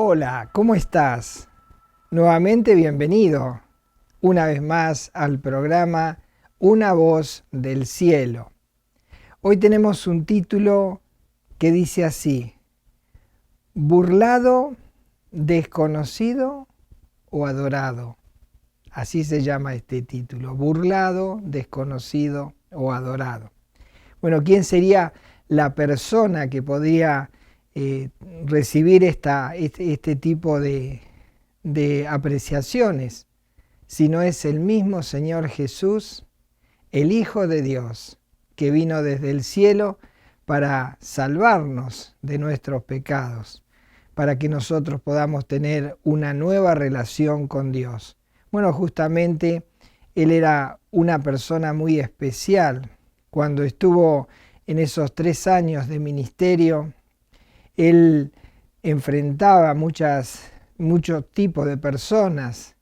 Hola, ¿cómo estás? Nuevamente bienvenido una vez más al programa Una voz del cielo. Hoy tenemos un título que dice así: burlado, desconocido o adorado. Así se llama este título: burlado, desconocido o adorado. Bueno, ¿quién sería la persona que podría recibir este tipo de apreciaciones, si no es el mismo Señor Jesús, el Hijo de Dios, que vino desde el cielo para salvarnos de nuestros pecados, para que nosotros podamos tener una nueva relación con Dios? Bueno, justamente Él era una persona muy especial. Cuando estuvo en esos 3 años de ministerio, Él enfrentaba muchos tipos de personas,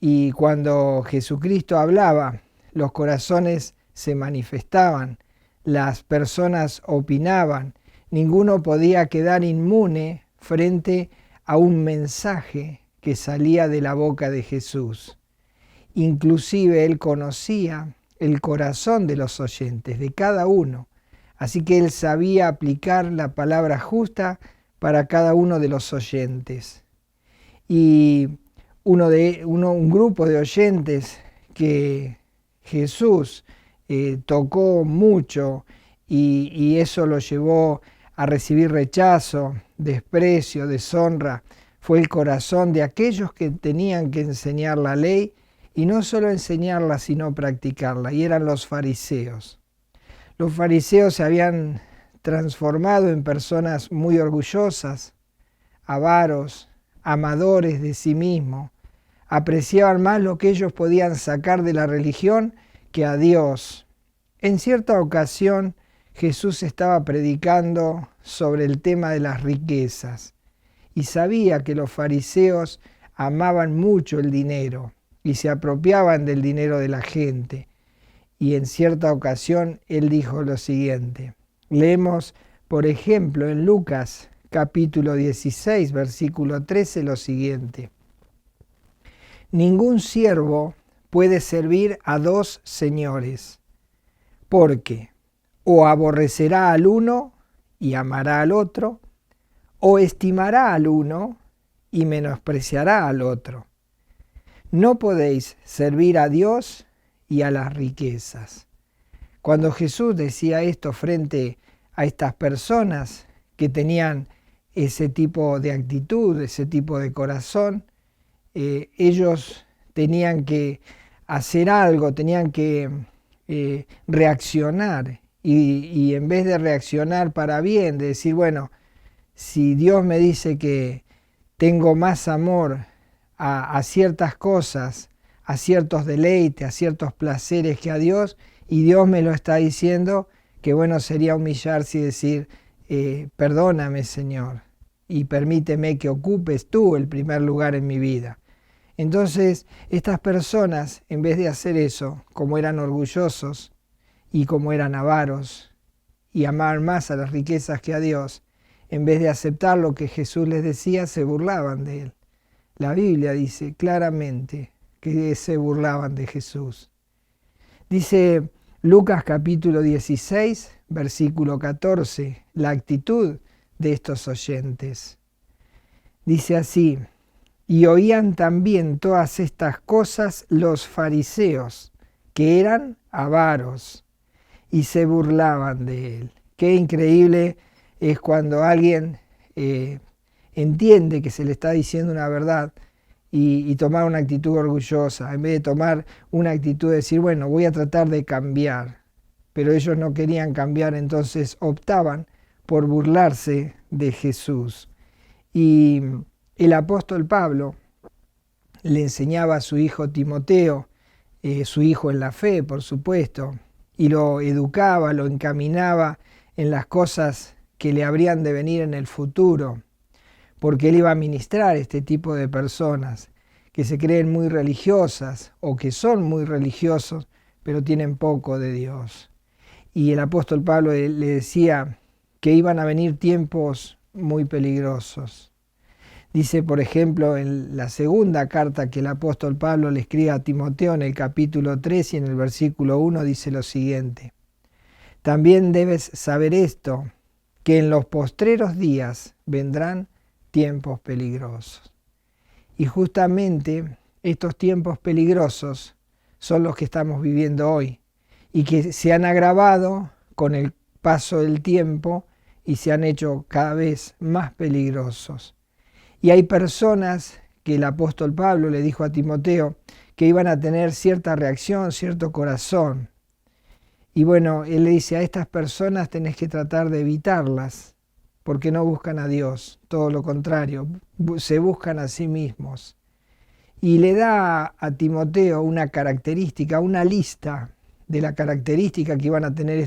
y cuando Jesucristo hablaba, los corazones se manifestaban, las personas opinaban, ninguno podía quedar inmune frente a un mensaje que salía de la boca de Jesús. Inclusive Él conocía el corazón de los oyentes, de cada uno. Así que Él sabía aplicar la palabra justa para cada uno de los oyentes. Y un grupo de oyentes que Jesús tocó mucho, y eso lo llevó a recibir rechazo, desprecio, deshonra, fue el corazón de aquellos que tenían que enseñar la ley, y no solo enseñarla, sino practicarla, y eran los fariseos. Los fariseos se habían transformado en personas muy orgullosas, avaros, amadores de sí mismos. Apreciaban más lo que ellos podían sacar de la religión que a Dios. En cierta ocasión, Jesús estaba predicando sobre el tema de las riquezas, y sabía que los fariseos amaban mucho el dinero y se apropiaban del dinero de la gente. Y en cierta ocasión Él dijo lo siguiente. Leemos, por ejemplo, en Lucas capítulo 16, versículo 13, lo siguiente: ningún siervo puede servir a 2 señores, porque o aborrecerá al uno y amará al otro, o estimará al uno y menospreciará al otro. No podéis servir a Dios y a las riquezas. Cuando Jesús decía esto frente a estas personas que tenían ese tipo de actitud, ese tipo de corazón, ellos tenían que hacer algo, tenían que reaccionar, y en vez de reaccionar para bien, de decir, bueno, si Dios me dice que tengo más amor a ciertas cosas, a ciertos deleites, a ciertos placeres que a Dios, y Dios me lo está diciendo, que bueno sería humillarse y decir, perdóname, Señor, y permíteme que ocupes tú el primer lugar en mi vida. Entonces, estas personas, en vez de hacer eso, como eran orgullosos y como eran avaros y amar más a las riquezas que a Dios, en vez de aceptar lo que Jesús les decía, se burlaban de Él. La Biblia dice claramente que se burlaban de Jesús. Dice Lucas capítulo 16, versículo 14, la actitud de estos oyentes. Dice así: y oían también todas estas cosas los fariseos, que eran avaros, y se burlaban de Él. Qué increíble es cuando alguien entiende que se le está diciendo una verdad y tomar una actitud orgullosa, en vez de tomar una actitud de decir, bueno, voy a tratar de cambiar. Pero ellos no querían cambiar, entonces optaban por burlarse de Jesús. Y el apóstol Pablo le enseñaba a su hijo Timoteo, su hijo en la fe, por supuesto, y lo educaba, lo encaminaba en las cosas que le habrían de venir en el futuro, porque él iba a ministrar este tipo de personas que se creen muy religiosas o que son muy religiosos, pero tienen poco de Dios. Y el apóstol Pablo le decía que iban a venir tiempos muy peligrosos. Dice, por ejemplo, en la segunda carta que el apóstol Pablo le escribe a Timoteo en el capítulo 3 y en el versículo 1 dice lo siguiente: también debes saber esto, que en los postreros días vendrán tiempos peligrosos. Y justamente estos tiempos peligrosos son los que estamos viviendo hoy y que se han agravado con el paso del tiempo y se han hecho cada vez más peligrosos. Y hay personas que el apóstol Pablo le dijo a Timoteo que iban a tener cierta reacción, cierto corazón. Y bueno, él le dice, a estas personas tenés que tratar de evitarlas, porque no buscan a Dios, todo lo contrario, se buscan a sí mismos. Y le da a Timoteo una característica, una lista de la característica que iban a tener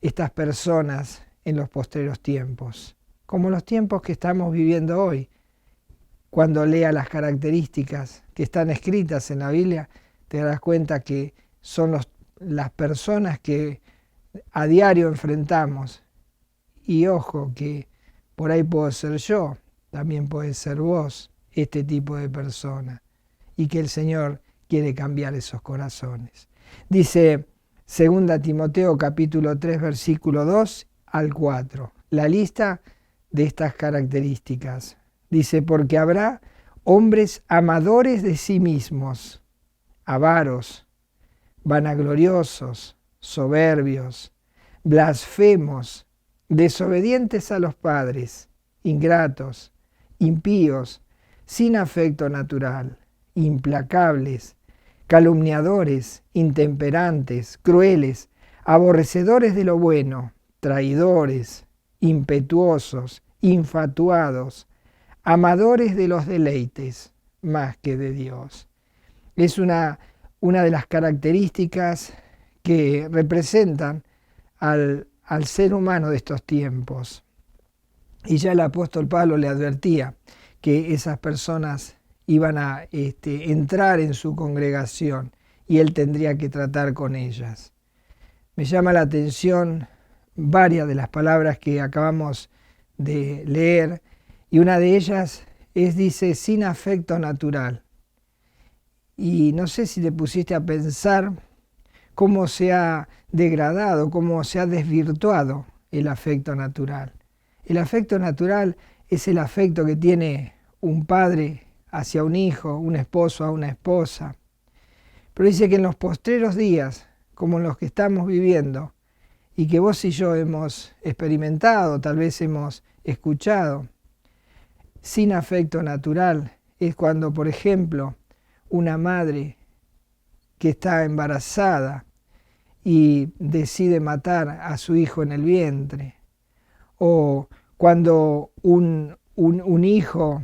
estas personas en los postreros tiempos, como los tiempos que estamos viviendo hoy. Cuando lea las características que están escritas en la Biblia, te darás cuenta que son las personas que a diario enfrentamos. Y ojo, que por ahí puedo ser yo, también puede ser vos, este tipo de persona. Y que el Señor quiere cambiar esos corazones. Dice 2 Timoteo capítulo 3 versículo 2 al 4, la lista de estas características. Dice, porque habrá hombres amadores de sí mismos, avaros, vanagloriosos, soberbios, blasfemos, desobedientes a los padres, ingratos, impíos, sin afecto natural, implacables, calumniadores, intemperantes, crueles, aborrecedores de lo bueno, traidores, impetuosos, infatuados, amadores de los deleites más que de Dios. Es una de las características que representan al ser humano de estos tiempos. Y ya el apóstol Pablo le advertía que esas personas iban a entrar en su congregación y él tendría que tratar con ellas. Me llama la atención varias de las palabras que acabamos de leer y una de ellas dice, sin afecto natural. Y no sé si te pusiste a pensar cómo se ha degradado, cómo se ha desvirtuado el afecto natural. El afecto natural es el afecto que tiene un padre hacia un hijo, un esposo a una esposa. Pero dice que en los postreros días, como en los que estamos viviendo, y que vos y yo hemos experimentado, tal vez hemos escuchado, sin afecto natural es cuando, por ejemplo, una madre que está embarazada y decide matar a su hijo en el vientre, o cuando un hijo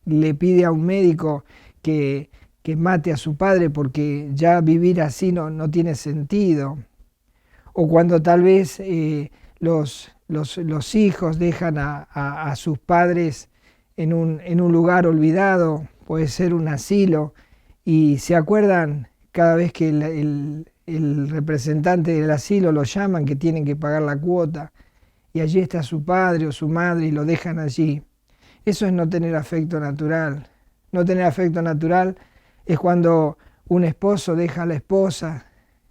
le pide a un médico que mate a su padre porque ya vivir así no tiene sentido, o cuando tal vez los hijos dejan a sus padres en un lugar olvidado, puede ser un asilo, y se acuerdan cada vez que el representante del asilo lo llaman que tienen que pagar la cuota, y allí está su padre o su madre y lo dejan allí. Eso es no tener afecto natural. No tener afecto natural es cuando un esposo deja a la esposa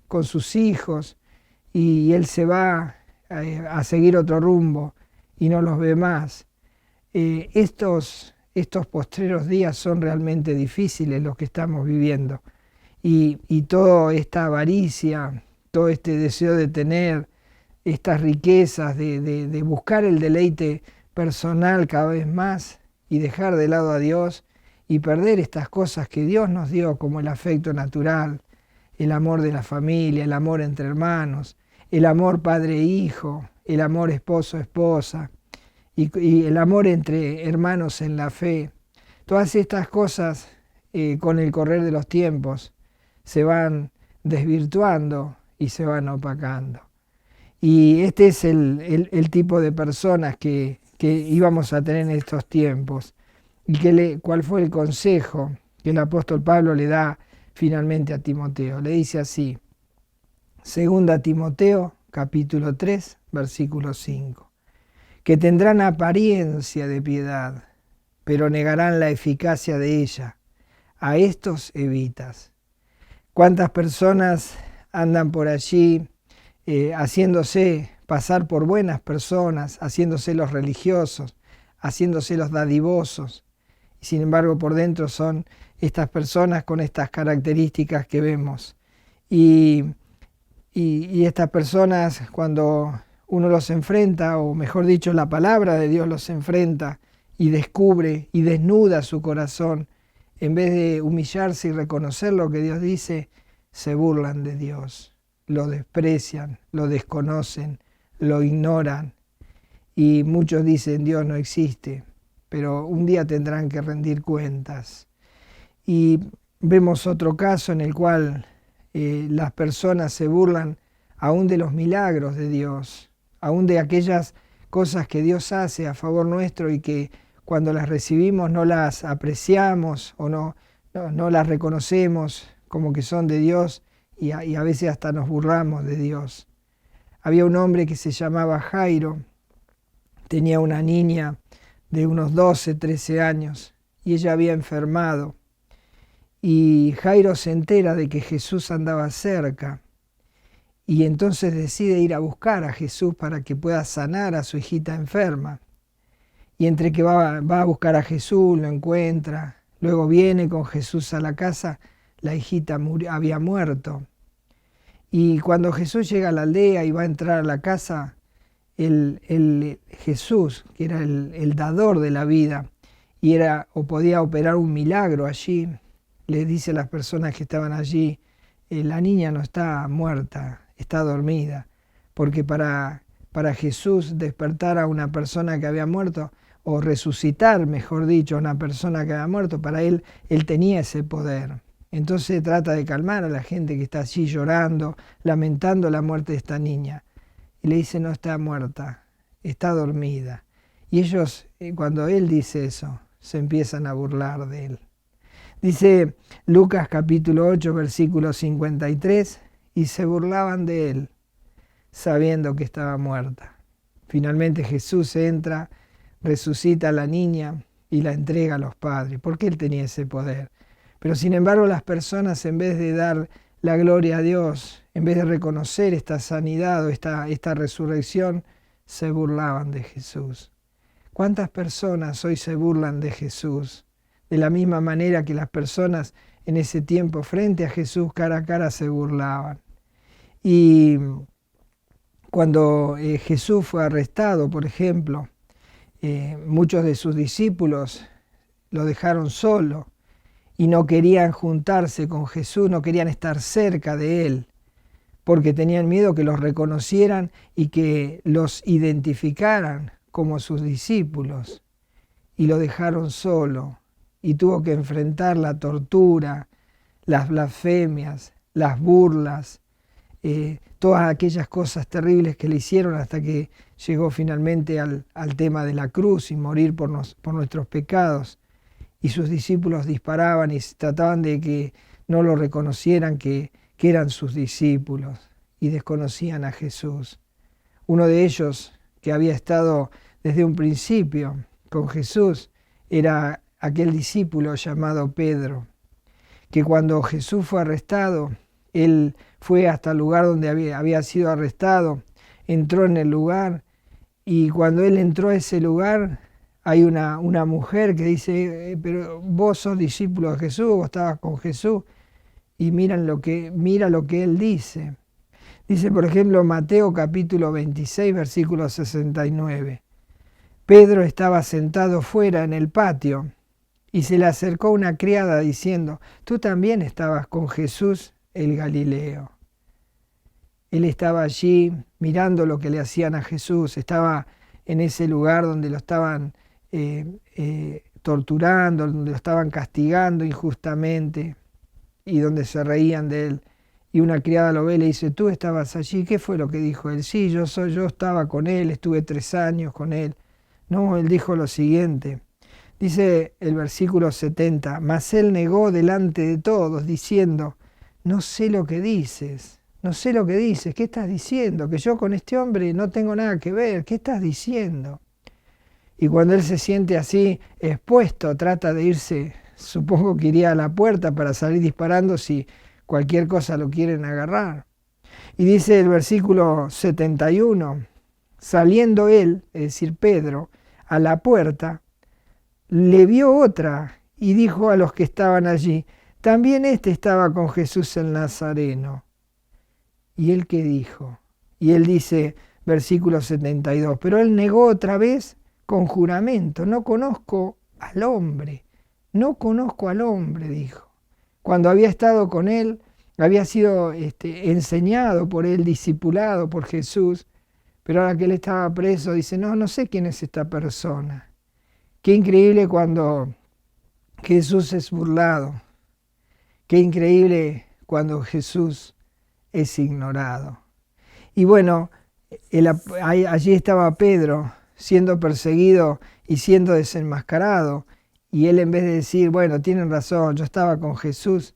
con sus hijos y él se va a seguir otro rumbo y no los ve más. Estos postreros días son realmente difíciles los que estamos viviendo. Y toda esta avaricia, todo este deseo de tener estas riquezas, de buscar el deleite personal cada vez más y dejar de lado a Dios y perder estas cosas que Dios nos dio, como el afecto natural, el amor de la familia, el amor entre hermanos, el amor padre-hijo, el amor esposo-esposa y el amor entre hermanos en la fe. Todas estas cosas con el correr de los tiempos se van desvirtuando y se van opacando. Y este es el tipo de personas que íbamos a tener en estos tiempos. ¿Y cuál fue el consejo que el apóstol Pablo le da finalmente a Timoteo? Le dice así, 2 Timoteo capítulo 3, versículo 5, que tendrán apariencia de piedad, pero negarán la eficacia de ella. A estos evitas. ¿Cuántas personas andan por allí haciéndose pasar por buenas personas, haciéndose los religiosos, haciéndose los dadivosos? Y sin embargo por dentro son estas personas con estas características que vemos. Y estas personas, cuando uno los enfrenta, o mejor dicho, la palabra de Dios los enfrenta y descubre y desnuda su corazón, en vez de humillarse y reconocer lo que Dios dice, se burlan de Dios, lo desprecian, lo desconocen, lo ignoran. Y muchos dicen, Dios no existe, pero un día tendrán que rendir cuentas. Y vemos otro caso en el cual las personas se burlan aún de los milagros de Dios, aún de aquellas cosas que Dios hace a favor nuestro y que cuando las recibimos no las apreciamos o no las reconocemos como que son de Dios y a veces hasta nos burlamos de Dios. Había un hombre que se llamaba Jairo, tenía una niña de unos 12, 13 años y ella había enfermado. Y Jairo se entera de que Jesús andaba cerca y entonces decide ir a buscar a Jesús para que pueda sanar a su hijita enferma. Y entre que va a buscar a Jesús, lo encuentra, luego viene con Jesús a la casa, la hijita había muerto. Y cuando Jesús llega a la aldea y va a entrar a la casa, el Jesús, que era el dador de la vida, y podía operar un milagro allí, le dice a las personas que estaban allí, la niña no está muerta, está dormida, porque para Jesús despertar a una persona que había muerto, o resucitar, mejor dicho, a una persona que había muerto, para él tenía ese poder. Entonces trata de calmar a la gente que está allí llorando, lamentando la muerte de esta niña. Y le dice, no está muerta, está dormida. Y ellos, cuando él dice eso, se empiezan a burlar de él. Dice Lucas capítulo 8, versículo 53, y se burlaban de él, sabiendo que estaba muerta. Finalmente Jesús entra, resucita a la niña y la entrega a los padres, porque él tenía ese poder. Pero sin embargo las personas, en vez de dar la gloria a Dios, en vez de reconocer esta sanidad o esta resurrección, se burlaban de Jesús. ¿Cuántas personas hoy se burlan de Jesús? De la misma manera que las personas en ese tiempo frente a Jesús cara a cara se burlaban. Y cuando Jesús fue arrestado, por ejemplo, muchos de sus discípulos lo dejaron solo y no querían juntarse con Jesús, no querían estar cerca de él, porque tenían miedo que los reconocieran y que los identificaran como sus discípulos. Y lo dejaron solo y tuvo que enfrentar la tortura, las blasfemias, las burlas, todas aquellas cosas terribles que le hicieron hasta que llegó finalmente al tema de la cruz y morir por nuestros pecados. Y sus discípulos disparaban y trataban de que no lo reconocieran, que eran sus discípulos, y desconocían a Jesús. Uno de ellos, que había estado desde un principio con Jesús, era aquel discípulo llamado Pedro, que cuando Jesús fue arrestado, él fue hasta el lugar donde había sido arrestado, entró en el lugar, y cuando él entró a ese lugar, hay una mujer que dice, pero vos sos discípulo de Jesús, vos estabas con Jesús, y mira lo que él dice. Dice, por ejemplo, Mateo capítulo 26, versículo 69. Pedro estaba sentado fuera en el patio, y se le acercó una criada diciendo, tú también estabas con Jesús el Galileo. Él estaba allí mirando lo que le hacían a Jesús, estaba en ese lugar donde lo estaban torturando, donde lo estaban castigando injustamente y donde se reían de él. Y una criada lo ve y le dice, tú estabas allí, ¿qué fue lo que dijo él? Sí, yo estaba con él, estuve 3 años con él. No, él dijo lo siguiente, dice el versículo 70, mas él negó delante de todos, diciendo, no sé lo que dices, ¿qué estás diciendo? Que yo con este hombre no tengo nada que ver, ¿qué estás diciendo? Y cuando él se siente así expuesto, trata de irse, supongo que iría a la puerta para salir disparando si cualquier cosa lo quieren agarrar. Y dice el versículo 71, saliendo él, es decir, Pedro, a la puerta, le vio otra y dijo a los que estaban allí, también este estaba con Jesús el Nazareno. ¿Y él qué dijo? Y él dice, versículo 72, pero él negó otra vez con juramento, no conozco al hombre, no conozco al hombre, dijo. Cuando había estado con él, había sido enseñado por él, discipulado por Jesús, pero ahora que él estaba preso, dice, no sé quién es esta persona. Qué increíble cuando Jesús es burlado, qué increíble cuando Jesús es ignorado. Y bueno, allí estaba Pedro siendo perseguido y siendo desenmascarado, y él en vez de decir, bueno, tienen razón, yo estaba con Jesús,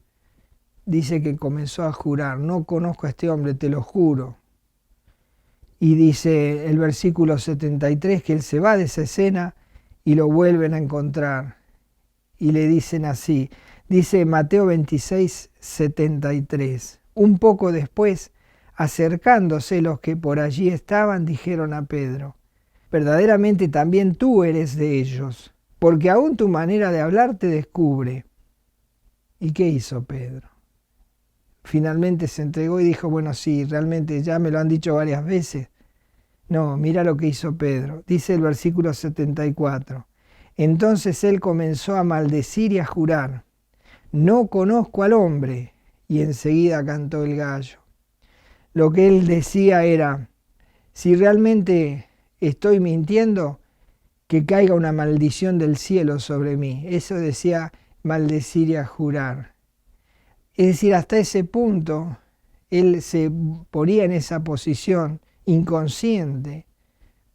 dice que comenzó a jurar, no conozco a este hombre, te lo juro. Y dice el versículo 73 que él se va de esa escena y lo vuelven a encontrar. Y le dicen así, dice Mateo 26, 73. Un poco después, acercándose los que por allí estaban, dijeron a Pedro, verdaderamente también tú eres de ellos, porque aún tu manera de hablar te descubre. ¿Y qué hizo Pedro? Finalmente se entregó y dijo, bueno, sí, realmente ya me lo han dicho varias veces. No, mira lo que hizo Pedro. Dice el versículo 74. Entonces él comenzó a maldecir y a jurar, no conozco al hombre, y enseguida cantó el gallo. Lo que él decía era, si realmente estoy mintiendo, que caiga una maldición del cielo sobre mí. Eso decía maldecir y a jurar. Es decir, hasta ese punto, él se ponía en esa posición inconsciente,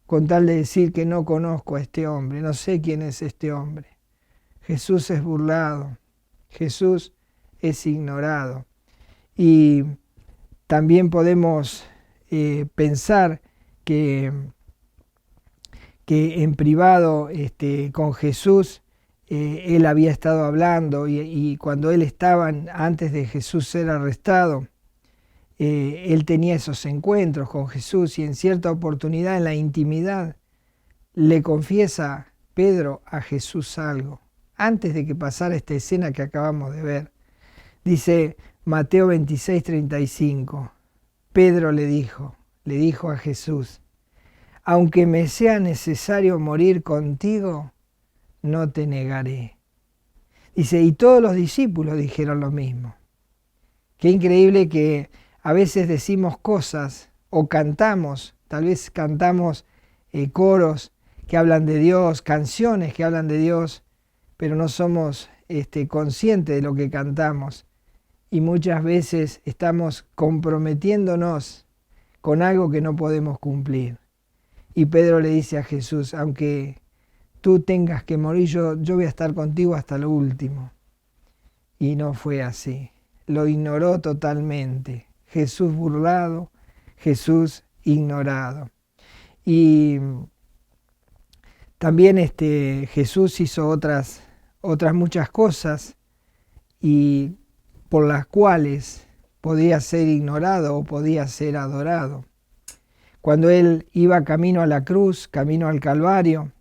con tal de decir que no conozco a este hombre, no sé quién es este hombre. Jesús es burlado, Jesús es ignorado. Y también podemos pensar que en privado con Jesús él había estado hablando y cuando él estaba antes de Jesús ser arrestado, él tenía esos encuentros con Jesús y en cierta oportunidad en la intimidad le confiesa Pedro a Jesús algo, antes de que pasara esta escena que acabamos de ver. Dice Mateo 26, 35, Pedro le dijo a Jesús, aunque me sea necesario morir contigo, no te negaré. Dice, y todos los discípulos dijeron lo mismo. Qué increíble que a veces decimos cosas o cantamos, tal vez cantamos coros que hablan de Dios, canciones que hablan de Dios, pero no somos conscientes de lo que cantamos. Y muchas veces estamos comprometiéndonos con algo que no podemos cumplir. Y Pedro le dice a Jesús, aunque tú tengas que morir, yo voy a estar contigo hasta lo último. Y no fue así. Lo ignoró totalmente. Jesús burlado, Jesús ignorado. Y también Jesús hizo otras muchas cosas y por las cuales podía ser ignorado o podía ser adorado. Cuando él iba camino a la cruz, camino al Calvario,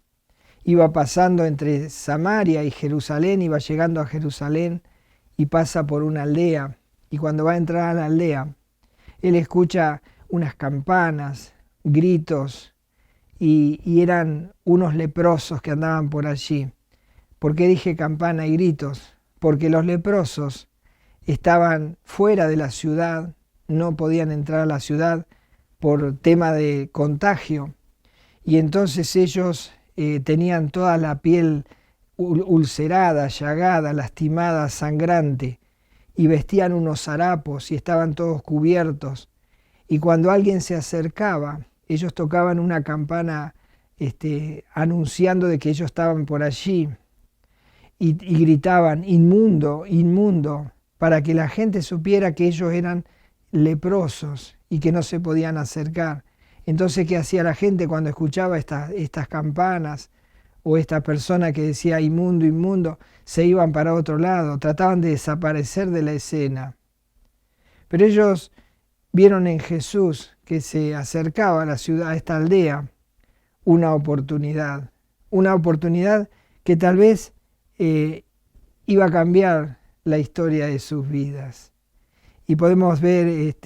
iba pasando entre Samaria y Jerusalén, iba llegando a Jerusalén y pasa por una aldea. Y cuando va a entrar a la aldea, él escucha unas campanas, gritos, y eran unos leprosos que andaban por allí. ¿Por qué dije campana y gritos? Porque los leprosos estaban fuera de la ciudad, no podían entrar a la ciudad por tema de contagio, y entonces ellos tenían toda la piel ulcerada, llagada, lastimada, sangrante, y vestían unos harapos y estaban todos cubiertos. Y cuando alguien se acercaba, ellos tocaban una campana anunciando de que ellos estaban por allí y gritaban, inmundo, inmundo, para que la gente supiera que ellos eran leprosos y que no se podían acercar. Entonces, ¿qué hacía la gente cuando escuchaba estas campanas o esta persona que decía inmundo, inmundo, se iban para otro lado, trataban de desaparecer de la escena. Pero ellos vieron en Jesús, que se acercaba a la ciudad, a esta aldea, una oportunidad que tal vez iba a cambiar la historia de sus vidas. Y podemos ver,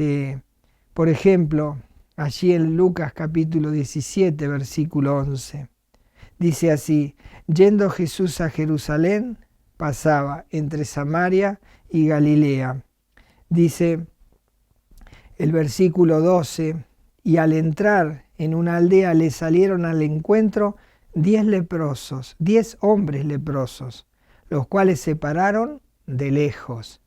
por ejemplo, allí en Lucas capítulo 17, versículo 11. Dice así: yendo Jesús a Jerusalén, pasaba entre Samaria y Galilea. Dice el versículo 12, y al entrar en una aldea le salieron al encuentro 10 leprosos, 10 hombres leprosos, los cuales se pararon de lejos.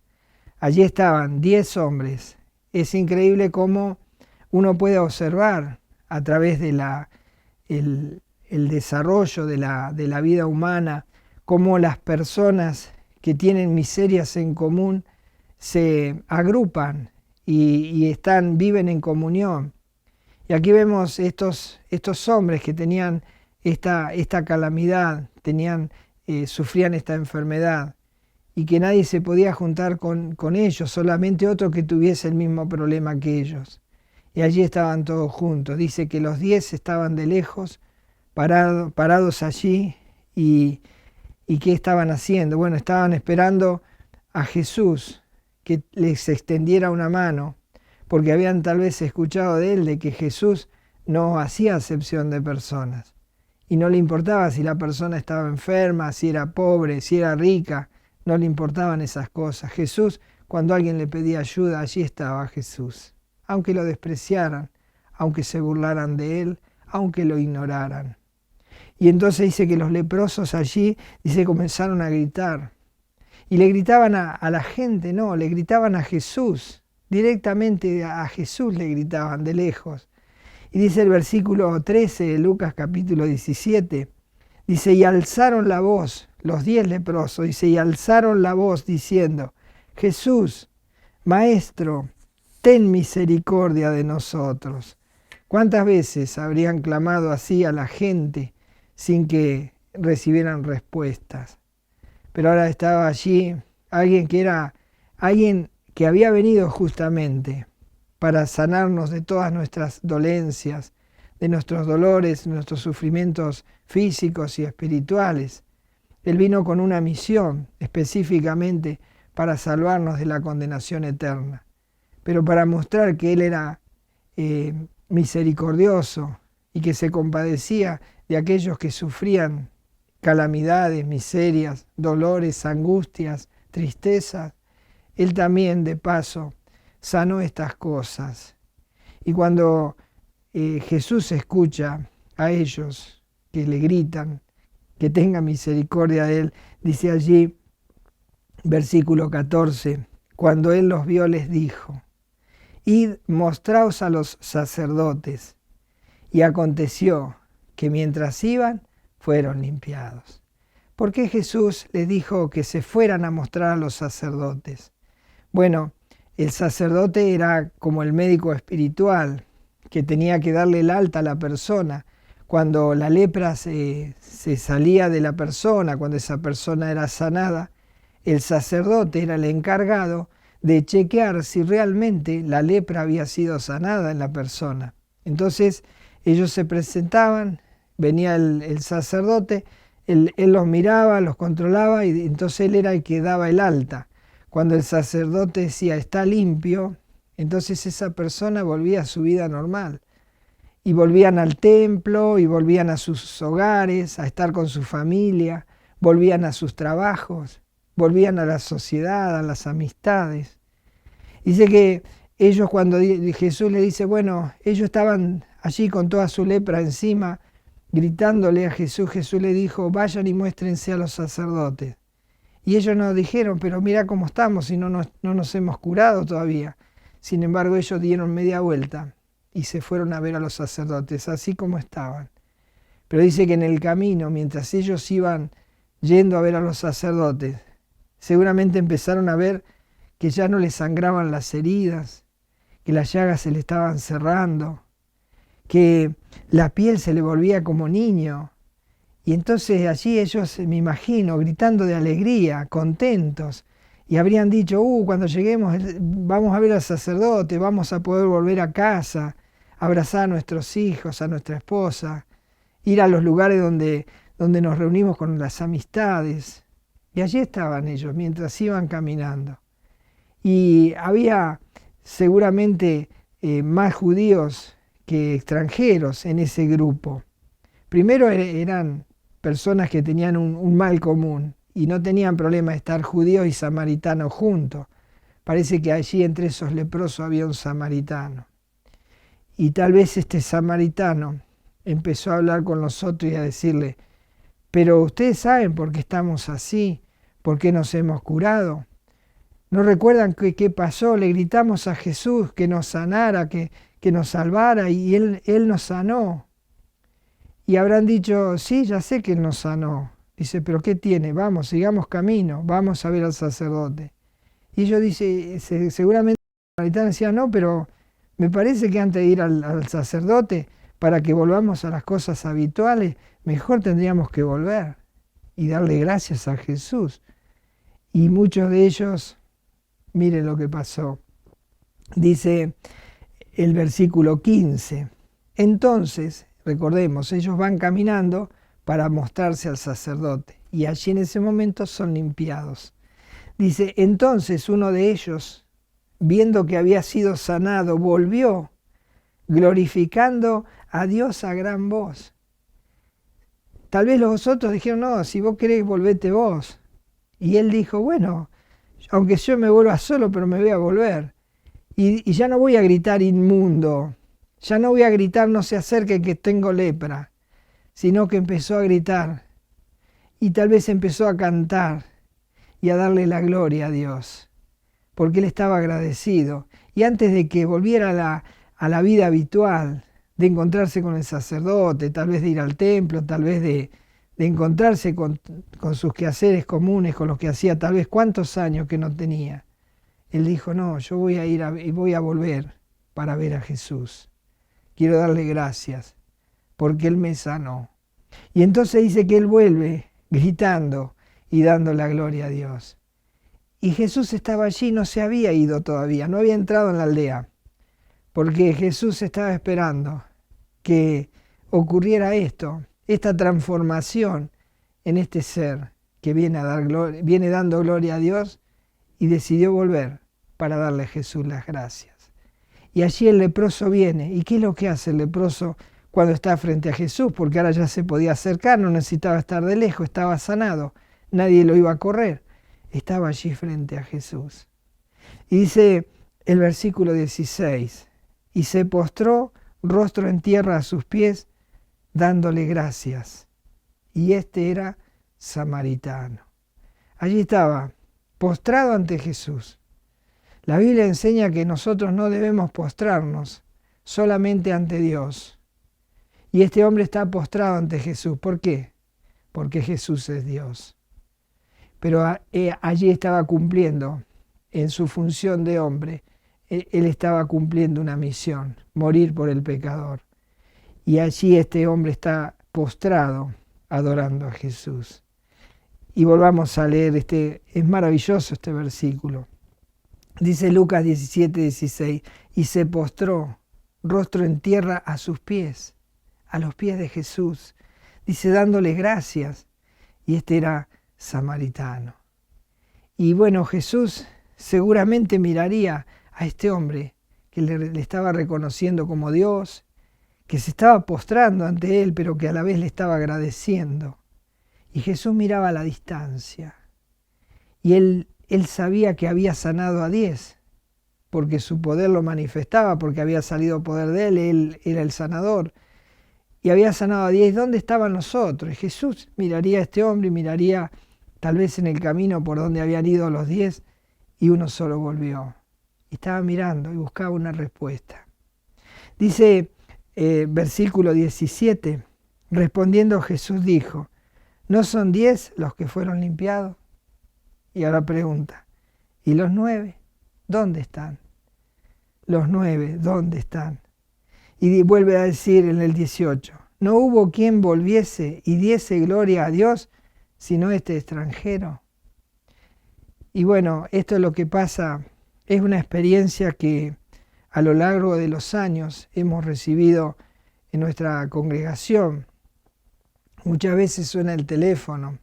Allí estaban 10 hombres. Es increíble cómo uno puede observar a través de el desarrollo de la vida humana, cómo las personas que tienen miserias en común se agrupan y viven en comunión. Y aquí vemos estos hombres que tenían esta calamidad, sufrían esta enfermedad, y que nadie se podía juntar con ellos, solamente otro que tuviese el mismo problema que ellos. Y allí estaban todos juntos. Dice que los 10 estaban de lejos, parados allí, y ¿qué estaban haciendo? Bueno, estaban esperando a Jesús, que les extendiera una mano, porque habían tal vez escuchado de él de que Jesús no hacía acepción de personas. Y no le importaba si la persona estaba enferma, si era pobre, si era rica, no le importaban esas cosas. Jesús, cuando alguien le pedía ayuda, allí estaba Jesús. Aunque lo despreciaran, aunque se burlaran de él, aunque lo ignoraran. Y entonces dice que los leprosos allí, comenzaron a gritar. Y le gritaban a la gente, no, le gritaban a Jesús. Directamente a Jesús le gritaban de lejos. Y dice el versículo 13 de Lucas capítulo 17, dice, y alzaron la voz, los 10 leprosos, dice, y alzaron la voz diciendo, Jesús, Maestro, ten misericordia de nosotros. ¿Cuántas veces habrían clamado así a la gente sin que recibieran respuestas? Pero ahora estaba allí alguien que había venido justamente para sanarnos de todas nuestras dolencias, de nuestros dolores, nuestros sufrimientos físicos y espirituales. Él vino con una misión específicamente para salvarnos de la condenación eterna, pero para mostrar que Él era misericordioso y que se compadecía de aquellos que sufrían calamidades, miserias, dolores, angustias, tristezas. Él también, de paso, sanó estas cosas. Y cuando Jesús escucha a ellos que le gritan que tenga misericordia de él, dice allí, versículo 14, cuando él los vio les dijo, id, mostraos a los sacerdotes. Y aconteció que mientras iban, fueron limpiados. ¿Por qué Jesús les dijo que se fueran a mostrar a los sacerdotes? Bueno, el sacerdote era como el médico espiritual, que tenía que darle el alta a la persona. Cuando la lepra se salía de la persona, cuando esa persona era sanada, el sacerdote era el encargado de chequear si realmente la lepra había sido sanada en la persona. Entonces ellos se presentaban, venía el sacerdote, él los miraba, los controlaba y entonces él era el que daba el alta. Cuando el sacerdote decía está limpio, entonces esa persona volvía a su vida normal. Y volvían al templo, y volvían a sus hogares, a estar con su familia, volvían a sus trabajos, volvían a la sociedad, a las amistades. Dice que ellos cuando Jesús le dice, bueno, ellos estaban allí con toda su lepra encima, gritándole a Jesús, Jesús le dijo, vayan y muéstrense a los sacerdotes. Y ellos nos dijeron, pero mira cómo estamos y no nos hemos curado todavía. Sin embargo, ellos dieron media vuelta y se fueron a ver a los sacerdotes, así como estaban. Pero dice que en el camino, mientras ellos iban yendo a ver a los sacerdotes, seguramente empezaron a ver que ya no les sangraban las heridas, que las llagas se le estaban cerrando, que la piel se le volvía como niño Y entonces allí ellos, me imagino, gritando de alegría, contentos, y habrían dicho, cuando lleguemos vamos a ver al sacerdote, vamos a poder volver a casa, abrazar a nuestros hijos, a nuestra esposa, ir a los lugares donde nos reunimos con las amistades. Y allí estaban ellos mientras iban caminando. Y había seguramente más judíos que extranjeros en ese grupo. Primero eran personas que tenían un mal común y no tenían problema de estar judíos y samaritanos juntos. Parece que allí entre esos leprosos había un samaritano. Y tal vez este samaritano empezó a hablar con los otros y a decirle, pero ustedes saben por qué estamos así, por qué nos hemos curado. ¿No recuerdan qué pasó? Le gritamos a Jesús que nos sanara, que nos salvara, y él nos sanó. Y habrán dicho, sí, ya sé que Él nos sanó. Dice, pero ¿qué tiene? Vamos, sigamos camino, vamos a ver al sacerdote. Y ellos dicen, seguramente los samaritanos decían, no, pero me parece que antes de ir al sacerdote, para que volvamos a las cosas habituales, mejor tendríamos que volver y darle gracias a Jesús. Y muchos de ellos, miren lo que pasó. Dice el versículo 15. Entonces, recordemos, ellos van caminando para mostrarse al sacerdote y allí en ese momento son limpiados. Dice, entonces uno de ellos, viendo que había sido sanado, volvió, glorificando a Dios a gran voz. Tal vez los otros dijeron, no, si vos querés, volvete vos. Y él dijo, bueno, aunque yo me vuelva solo, pero me voy a volver. Y ya no voy a gritar inmundo, ya no voy a gritar no se acerque que tengo lepra, sino que empezó a gritar y tal vez empezó a cantar y a darle la gloria a Dios, porque él estaba agradecido. Y antes de que volviera a la vida habitual, de encontrarse con el sacerdote, tal vez de ir al templo, tal vez de encontrarse con sus quehaceres comunes, con los que hacía tal vez cuántos años que no tenía, él dijo, no, yo voy a ir y voy a volver para ver a Jesús. Quiero darle gracias porque Él me sanó. Y entonces dice que Él vuelve gritando y dando la gloria a Dios. Y Jesús estaba allí, no se había ido todavía, no había entrado en la aldea, porque Jesús estaba esperando que ocurriera esto, esta transformación en este ser que viene dando gloria a Dios y decidió volver para darle a Jesús las gracias. Y allí el leproso viene. ¿Y qué es lo que hace el leproso cuando está frente a Jesús? Porque ahora ya se podía acercar, no necesitaba estar de lejos, estaba sanado, nadie lo iba a correr. Estaba allí frente a Jesús. Y dice el versículo 16, y se postró rostro en tierra a sus pies, dándole gracias. Y este era samaritano. Allí estaba, postrado ante Jesús. La Biblia enseña que nosotros no debemos postrarnos solamente ante Dios. Y este hombre está postrado ante Jesús. ¿Por qué? Porque Jesús es Dios. Pero allí estaba cumpliendo, en su función de hombre, él estaba cumpliendo una misión, morir por el pecador. Y allí este hombre está postrado, adorando a Jesús. Y volvamos a leer, es maravilloso este versículo. Dice Lucas 17:16, y se postró, rostro en tierra a sus pies, a los pies de Jesús. Dice, dándole gracias. Y este era samaritano. Y bueno, Jesús seguramente miraría a este hombre que le estaba reconociendo como Dios, que se estaba postrando ante él, pero que a la vez le estaba agradeciendo. Y Jesús miraba a la distancia. Y él sabía que había sanado a 10, porque su poder lo manifestaba, porque había salido poder de él era el sanador. Y había sanado a 10, ¿dónde estaban los otros? Y Jesús miraría a este hombre y miraría tal vez en el camino por donde habían ido los 10 y uno solo volvió. Y estaba mirando y buscaba una respuesta. Dice versículo 17, respondiendo Jesús dijo, ¿no son 10 los que fueron limpiados? Y ahora pregunta, ¿y los 9? ¿Dónde están? Los 9, ¿dónde están? Y vuelve a decir en el 18, No hubo quien volviese y diese gloria a Dios, sino este extranjero. Y bueno, esto es lo que pasa, es una experiencia que a lo largo de los años hemos recibido en nuestra congregación. Muchas veces suena el teléfono,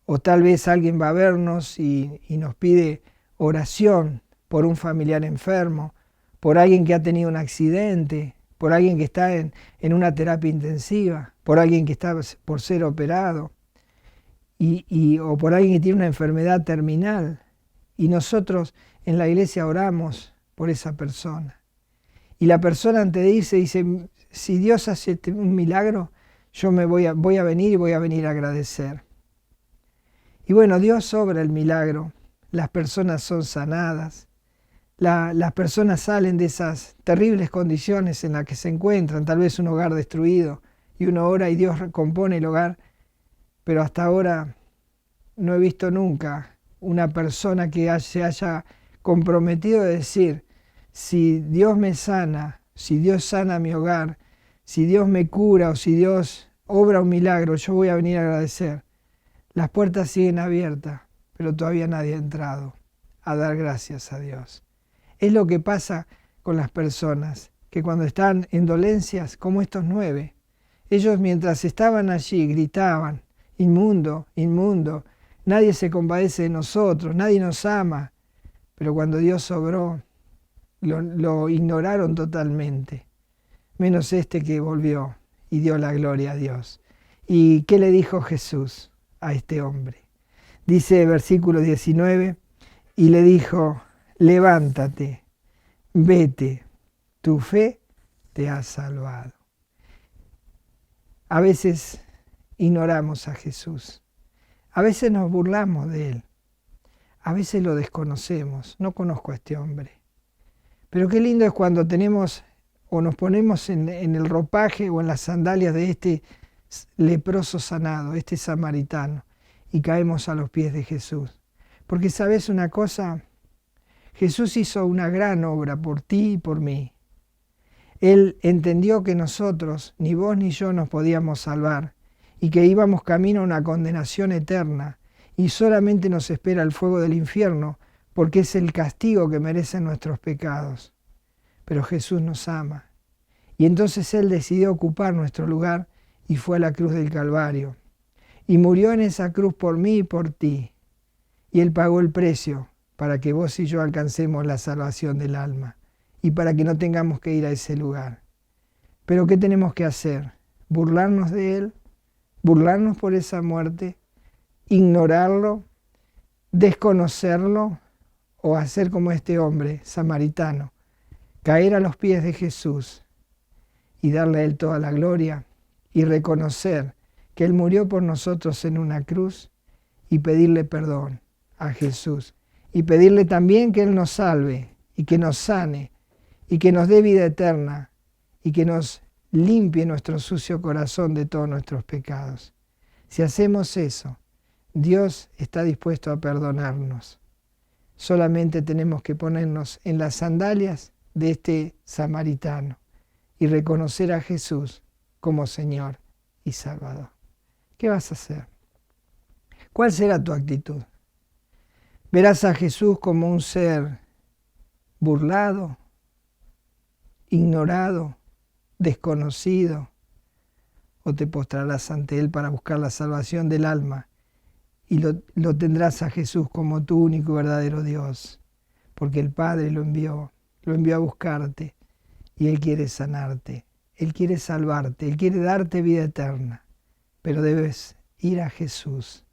o tal vez alguien va a vernos y nos pide oración por un familiar enfermo, por alguien que ha tenido un accidente, por alguien que está en una terapia intensiva, por alguien que está por ser operado, o por alguien que tiene una enfermedad terminal. Y nosotros en la iglesia oramos por esa persona. Y la persona antes de irse dice, si Dios hace un milagro, yo voy a venir y voy a venir a agradecer. Y bueno, Dios obra el milagro, las personas son sanadas, las personas salen de esas terribles condiciones en las que se encuentran, tal vez un hogar destruido, y uno ora y Dios recompone el hogar, pero hasta ahora no he visto nunca una persona que se haya comprometido a decir, si Dios me sana, si Dios sana mi hogar, si Dios me cura o si Dios obra un milagro, yo voy a venir a agradecer. Las puertas siguen abiertas, pero todavía nadie ha entrado a dar gracias a Dios. Es lo que pasa con las personas, que cuando están en dolencias, como estos 9, ellos mientras estaban allí gritaban, inmundo, inmundo, nadie se compadece de nosotros, nadie nos ama, pero cuando Dios obró, lo ignoraron totalmente, menos este que volvió y dio la gloria a Dios. ¿Y qué le dijo Jesús a este hombre? Dice versículo 19, y le dijo, levántate, vete, tu fe te ha salvado. A veces ignoramos a Jesús, a veces nos burlamos de Él, a veces lo desconocemos, no conozco a este hombre. Pero qué lindo es cuando tenemos o nos ponemos en el ropaje o en las sandalias de este leproso sanado, este samaritano, y caemos a los pies de Jesús. Porque sabes una cosa, Jesús hizo una gran obra por ti y por mí. Él entendió que nosotros, ni vos ni yo, nos podíamos salvar y que íbamos camino a una condenación eterna y solamente nos espera el fuego del infierno porque es el castigo que merecen nuestros pecados. Pero Jesús nos ama y entonces Él decidió ocupar nuestro lugar y fue a la cruz del Calvario y murió en esa cruz por mí y por ti y Él pagó el precio para que vos y yo alcancemos la salvación del alma y para que no tengamos que ir a ese lugar. Pero ¿qué tenemos que hacer? ¿Burlarnos de Él? ¿Burlarnos por esa muerte? ¿Ignorarlo? ¿Desconocerlo? ¿O hacer como este hombre samaritano? Caer a los pies de Jesús y darle a Él toda la gloria y reconocer que Él murió por nosotros en una cruz y pedirle perdón a Jesús y pedirle también que Él nos salve y que nos sane y que nos dé vida eterna y que nos limpie nuestro sucio corazón de todos nuestros pecados. Si hacemos eso, Dios está dispuesto a perdonarnos. Solamente tenemos que ponernos en las sandalias de este samaritano y reconocer a Jesús como Señor y Salvador. ¿Qué vas a hacer? ¿Cuál será tu actitud? ¿Verás a Jesús como un ser burlado, ignorado, desconocido? ¿O te postrarás ante Él para buscar la salvación del alma y lo tendrás a Jesús como tu único y verdadero Dios? Porque el Padre lo envió a buscarte y Él quiere sanarte, Él quiere salvarte, Él quiere darte vida eterna. Pero debes ir a Jesús,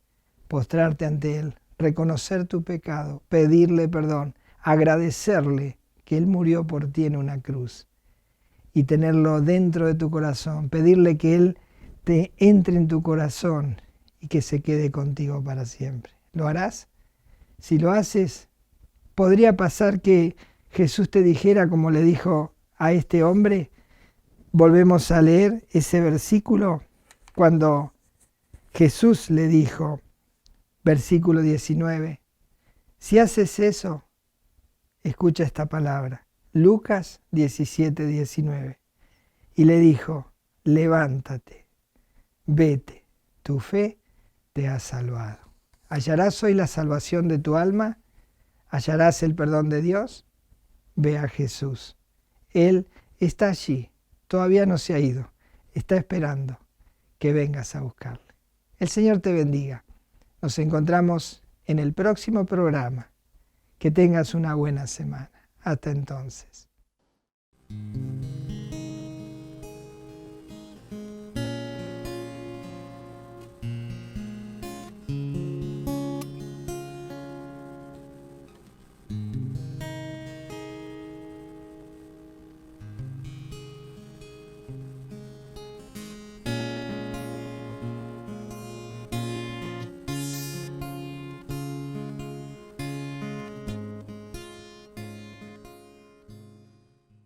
postrarte ante Él, reconocer tu pecado, pedirle perdón, agradecerle que Él murió por ti en una cruz y tenerlo dentro de tu corazón, pedirle que Él te entre en tu corazón y que se quede contigo para siempre. ¿Lo harás? Si lo haces, podría pasar que Jesús te dijera, como le dijo a este hombre, volvemos a leer ese versículo, cuando Jesús le dijo, versículo 19, si haces eso, escucha esta palabra, Lucas 17, 19, y le dijo, levántate, vete, tu fe te ha salvado. ¿Hallarás hoy la salvación de tu alma? ¿Hallarás el perdón de Dios? Ve a Jesús. Él está allí, todavía no se ha ido, está esperando que vengas a buscarle. El Señor te bendiga. Nos encontramos en el próximo programa. Que tengas una buena semana. Hasta entonces.